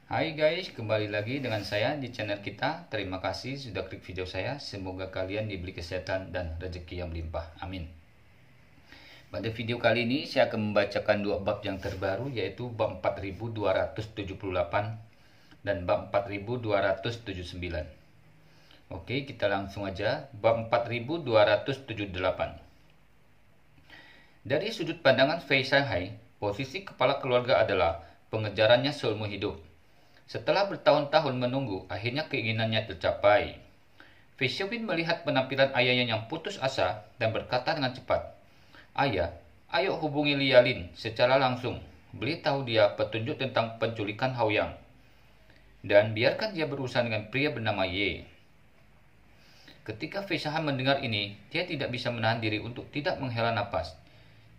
Hai guys, kembali lagi dengan saya di channel kita. Terima kasih sudah klik video saya. Semoga kalian diberi kesehatan dan rezeki yang melimpah. Amin. Pada video kali ini saya akan membacakan dua bab yang terbaru, yaitu bab 4278 dan bab 4279. Oke, kita langsung aja. Bab 4278. Dari sudut pandangan Fei Shanghai, posisi kepala keluarga adalah pengejarannya seumur hidup. Setelah bertahun-tahun menunggu, akhirnya keinginannya tercapai. Fei Xiaobin melihat penampilan ayahnya yang putus asa dan berkata dengan cepat, "Ayah, ayo hubungi Lialin secara langsung. Beritahu dia petunjuk tentang penculikan Haoyang. Dan biarkan dia berurusan dengan pria bernama Ye." Ketika Fei Shanghai mendengar ini, dia tidak bisa menahan diri untuk tidak menghela napas.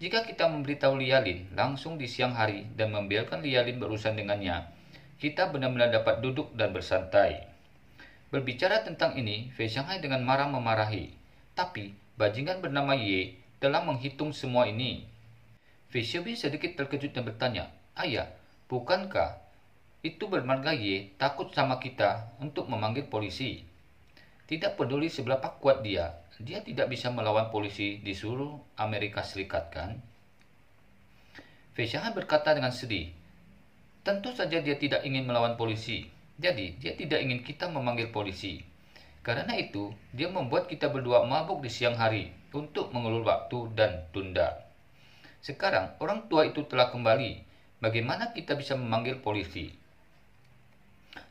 Jika kita memberitahu Lialin langsung di siang hari dan membiarkan Lialin berurusan dengannya, kita benar-benar dapat duduk dan bersantai. Berbicara tentang ini, Fei Shanghai dengan marah memarahi. Tapi, bajingan bernama Ye telah menghitung semua ini. Fei Xiaobin sedikit terkejut dan bertanya, "Ayah, bukankah itu bermarga Ye takut sama kita untuk memanggil polisi? Tidak peduli seberapa kuat dia tidak bisa melawan polisi di seluruh Amerika Serikat, kan?" Fei Shanghai berkata dengan sedih, "Tentu saja dia tidak ingin melawan polisi. Jadi, dia tidak ingin kita memanggil polisi. Karena itu, dia membuat kita berdua mabuk di siang hari untuk mengulur waktu dan tunda. Sekarang, orang tua itu telah kembali. Bagaimana kita bisa memanggil polisi?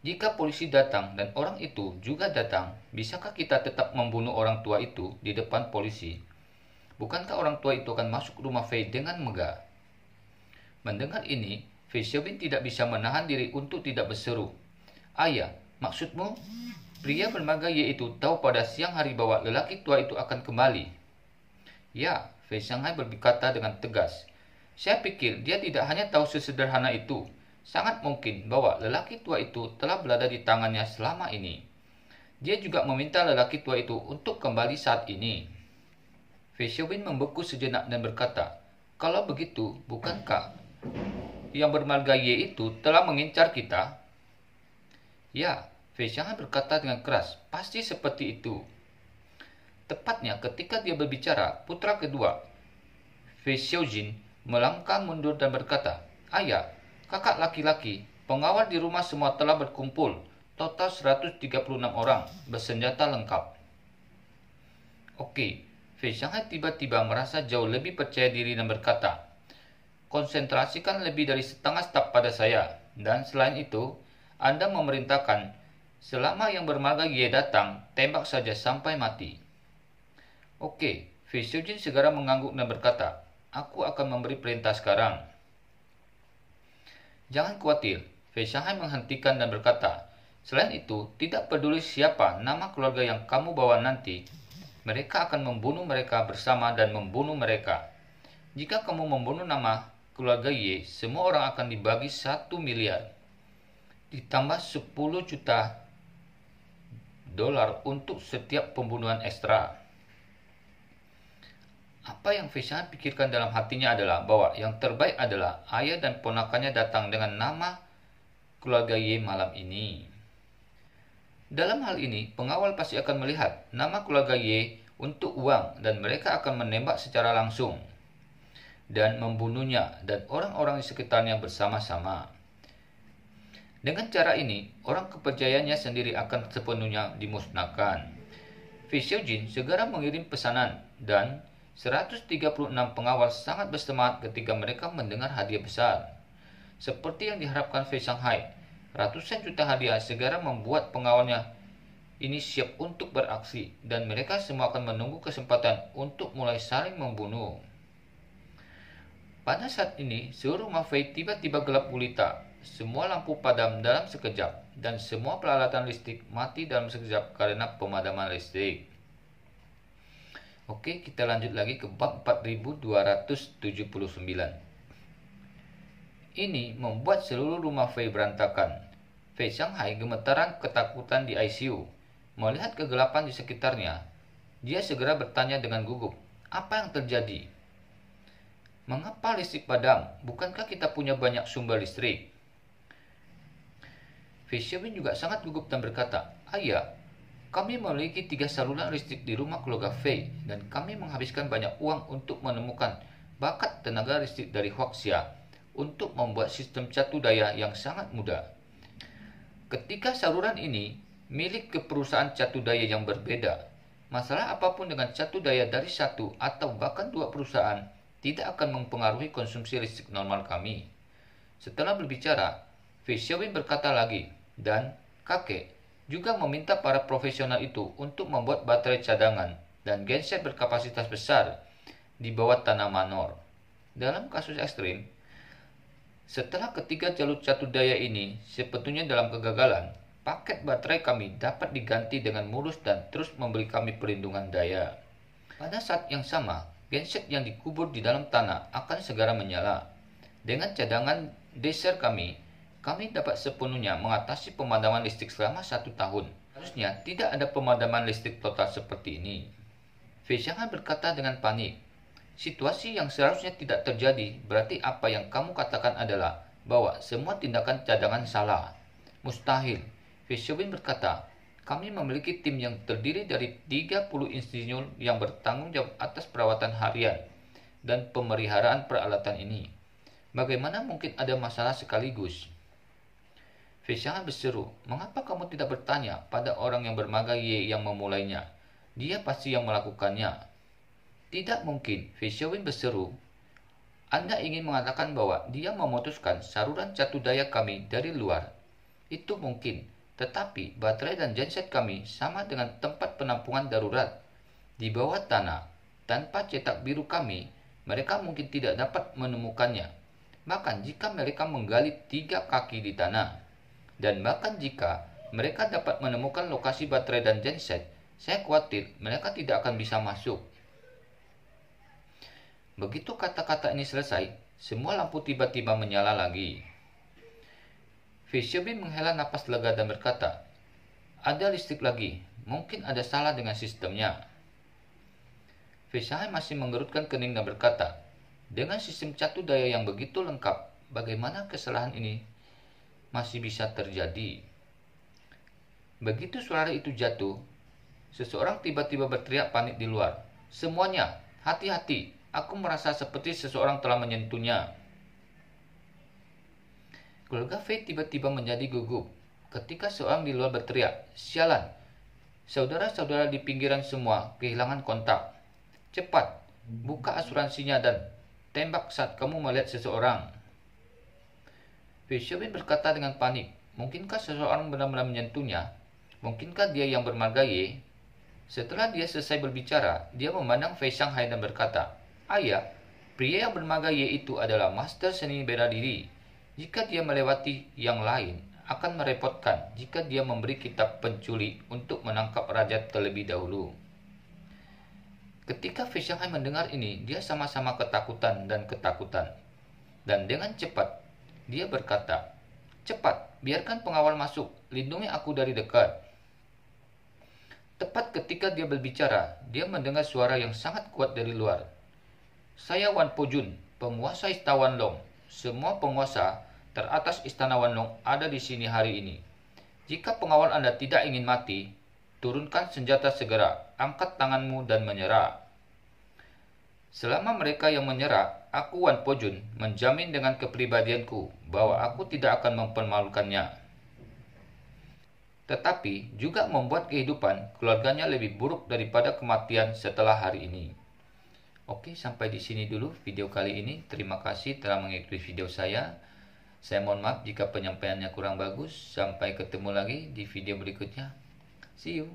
Jika polisi datang dan orang itu juga datang, bisakah kita tetap membunuh orang tua itu di depan polisi? Bukankah orang tua itu akan masuk rumah Fei dengan megah?" Mendengar ini, Fei Xiaobin tidak bisa menahan diri untuk tidak berseru, "Ayah, maksudmu pria bermarga Ye itu tahu pada siang hari bahwa lelaki tua itu akan kembali?" "Ya," Fei Shanghai berkata dengan tegas. "Saya pikir dia tidak hanya tahu sesederhana itu. Sangat mungkin bahwa lelaki tua itu telah berada di tangannya selama ini. Dia juga meminta lelaki tua itu untuk kembali saat ini." Fei Xiaobin membeku sejenak dan berkata, "Kalau begitu, bukankah yang bermarga Ye itu telah mengincar kita?" "Ya," Fei Shanghai berkata dengan keras, "pasti seperti itu." Tepatnya ketika dia berbicara, putra kedua, Fei Xiaojin, melangkah mundur dan berkata, "Ayah, kakak laki-laki, pengawal di rumah semua telah berkumpul, total 136 orang, bersenjata lengkap." "Oke," Fei Shanghai tiba-tiba merasa jauh lebih percaya diri dan berkata, "Konsentrasikan lebih dari setengah staf pada saya, dan selain itu, Anda memerintahkan, selama yang bermarga Ye datang, tembak saja sampai mati." "Oke," Fei Xiaojin segera mengangguk dan berkata, "Aku akan memberi perintah sekarang." "Jangan khawatir," Fei Shanghai menghentikan dan berkata, "Selain itu, tidak peduli siapa nama keluarga yang kamu bawa nanti, mereka akan membunuh mereka bersama dan membunuh mereka. Jika kamu membunuh nama keluarga Ye, semua orang akan dibagi 1 miliar. Ditambah 10 juta dolar untuk setiap pembunuhan ekstra." Apa yang Fei Shanghai pikirkan dalam hatinya adalah bahwa yang terbaik adalah ayah dan ponakannya datang dengan nama keluarga Ye malam ini. Dalam hal ini, pengawal pasti akan melihat nama keluarga Ye untuk uang dan mereka akan menembak secara langsung dan membunuhnya dan orang-orang di sekitarnya bersama-sama. Dengan cara ini, orang kepercayaannya sendiri akan sepenuhnya dimusnahkan. Fei Xiaojin segera mengirim pesanan dan 136 pengawal sangat bersemangat ketika mereka mendengar hadiah besar. Seperti yang diharapkan Fei Shanghai, ratusan juta hadiah segera membuat pengawalnya ini siap untuk beraksi dan mereka semua akan menunggu kesempatan untuk mulai saling membunuh. Pada saat ini, seluruh rumah Fei tiba-tiba gelap gulita. Semua lampu padam dalam sekejap dan semua peralatan listrik mati dalam sekejap karena pemadaman listrik. Oke, kita lanjut lagi ke bab 4279. Ini membuat seluruh rumah Fei berantakan. Fei Shanghai gemetaran ketakutan di ICU. Melihat kegelapan di sekitarnya, dia segera bertanya dengan gugup, "Apa yang terjadi? Mengapa listrik padam? Bukankah kita punya banyak sumber listrik?" Fei Xiaobin juga sangat gugup dan berkata, "Ayah, kami memiliki 3 saluran listrik di rumah keluarga Fei dan kami menghabiskan banyak uang untuk menemukan bakat tenaga listrik dari Huaxia untuk membuat sistem catu daya yang sangat mudah. Ketika saluran ini milik ke perusahaan catu daya yang berbeda, masalah apapun dengan catu daya dari satu atau bahkan 2 perusahaan tidak akan mempengaruhi konsumsi listrik normal kami." Setelah berbicara, Fei Xiaobin berkata lagi, dan kakek juga meminta para profesional itu untuk membuat baterai cadangan dan genset berkapasitas besar di bawah tanah Manor. Dalam kasus ekstrim, setelah ketiga jalur catu daya ini sebetulnya dalam kegagalan, paket baterai kami dapat diganti dengan mulus dan terus memberi kami perlindungan daya. Pada saat yang sama, genset yang dikubur di dalam tanah akan segera menyala. Dengan cadangan deser kami dapat sepenuhnya mengatasi pemadaman listrik selama 1 tahun. Harusnya tidak ada pemadaman listrik total seperti ini. Fei Xianghan berkata dengan panik, "Situasi yang seharusnya tidak terjadi, berarti apa yang kamu katakan adalah bahwa semua tindakan cadangan salah." "Mustahil." Fei Xiaobin berkata, "Kami memiliki tim yang terdiri dari 30 insinyur yang bertanggung jawab atas perawatan harian dan pemeliharaan peralatan ini. Bagaimana mungkin ada masalah sekaligus?" Fei Xianghan berseru, "Mengapa kamu tidak bertanya pada orang yang bernama Ye yang memulainya? Dia pasti yang melakukannya." "Tidak mungkin," Fei Xiaobin berseru. "Anda ingin mengatakan bahwa dia memutuskan saluran catu daya kami dari luar? Itu mungkin, tetapi baterai dan genset kami sama dengan tempat penampungan darurat di bawah tanah. Tanpa cetak biru kami, mereka mungkin tidak dapat menemukannya. Bahkan jika mereka menggali 3 kaki di tanah. Dan bahkan jika mereka dapat menemukan lokasi baterai dan genset, saya khawatir mereka tidak akan bisa masuk." Begitu kata-kata ini selesai, semua lampu tiba-tiba menyala lagi. Fei Xiaobin menghela napas lega dan berkata, "Ada listrik lagi, mungkin ada salah dengan sistemnya." Fei Xianghan masih menggerutkan kening dan berkata, "Dengan sistem catu daya yang begitu lengkap, bagaimana kesalahan ini masih bisa terjadi?" Begitu suara itu jatuh, seseorang tiba-tiba berteriak panik di luar, "Semuanya, hati-hati, aku merasa seperti seseorang telah menyentuhnya." Keluarga Fei tiba-tiba menjadi gugup ketika seorang di luar berteriak, "Sialan, saudara-saudara di pinggiran semua kehilangan kontak. Cepat, buka asuransinya dan tembak saat kamu melihat seseorang." Fei Xiaobin berkata dengan panik, "Mungkinkah seseorang benar-benar menyentuhnya? Mungkinkah dia yang bermarga Ye?" Setelah dia selesai berbicara, dia memandang Fei Xianghan dan berkata, "Ayah, pria yang bermarga Ye itu adalah master seni bela diri. Jika dia melewati yang lain, akan merepotkan jika dia memberi kitab penculik untuk menangkap raja terlebih dahulu." Ketika Fei Xianghan mendengar ini, dia sama-sama ketakutan. Dan dengan cepat, dia berkata, "Cepat, biarkan pengawal masuk, lindungi aku dari dekat." Tepat ketika dia berbicara, dia mendengar suara yang sangat kuat dari luar. "Saya Wan Pojun, penguasa Istana Wanlong. Semua penguasa teratas Istana Wanlong ada di sini hari ini. Jika pengawal Anda tidak ingin mati, turunkan senjata segera, angkat tanganmu dan menyerah." Selama mereka yang menyerah, aku Wan Pojun menjamin dengan kepribadianku bahwa aku tidak akan mempermalukannya, tetapi juga membuat kehidupan keluarganya lebih buruk daripada kematian setelah hari ini. Oke, sampai di sini dulu video kali ini. Terima kasih telah mengikuti video saya. Saya mohon maaf jika penyampaiannya kurang bagus. Sampai ketemu lagi di video berikutnya. See you.